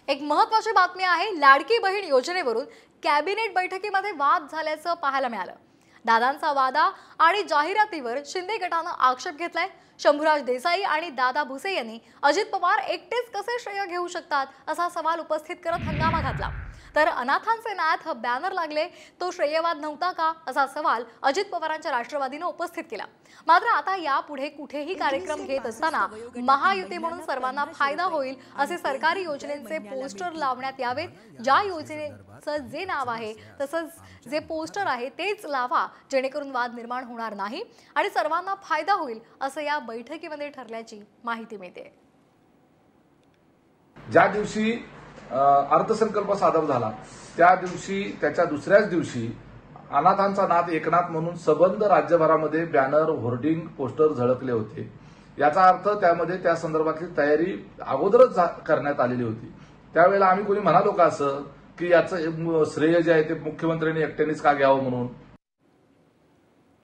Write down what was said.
एक महत्त्वाची बातमी आहे। लाडकी बहीण योजनेवरून कॅबिनेट बैठकीमध्ये वाद झाल्याचं पाहायला मिळालं। दादांचा वादा आणि जाहिरातीवर शिंदे गटानं आक्षेप घेतलाय। शंभूराज देसाई आणि दादा भुसे यांनी अजित पवार एकटेच कसे श्रेय घेऊ शकतात असा सवाल उपस्थित करत हंगामा घातला। तर अनाथांचे नाथ बॅनर लागले तो श्रेयवाद नव्हता का असा सवाल अजित पवारांच्या राष्ट्रवादीने उपस्थित केला। मात्र आता यापुढे कुठेही कार्यक्रम घेत असताना महायुती म्हणून सर्वांना फायदा होईल असे सरकारी योजनेचे पोस्टर लावण्यात यावेत। ज्या योजनेचं जे नाव आहे तसंच जे पोस्टर आहे तेच लावा, जेणेकरून वाद निर्माण होणार नाही आणि सर्वांना फायदा होईल असं या बैठकीमध्ये ठरल्याची माहिती मिळते। ज्या दिवशी अर्थसंकल्प सादर झाला त्या दिवशी त्याच्या दुसऱ्याच दिवशी अनाथांचा नाथ एकनाथ म्हणून सबंध राज्यभरामध्ये बॅनर, होर्डिंग, पोस्टर झळकले होते। याचा अर्थ त्यामध्ये त्या संदर्भातली तयारी अगोदरच करण्यात आलेली होती। त्यावेळेला आम्ही कोणी म्हणालो का असं की याचं श्रेय जे आहे ते मुख्यमंत्र्यांनी एकट्यानेच का घ्यावं म्हणून।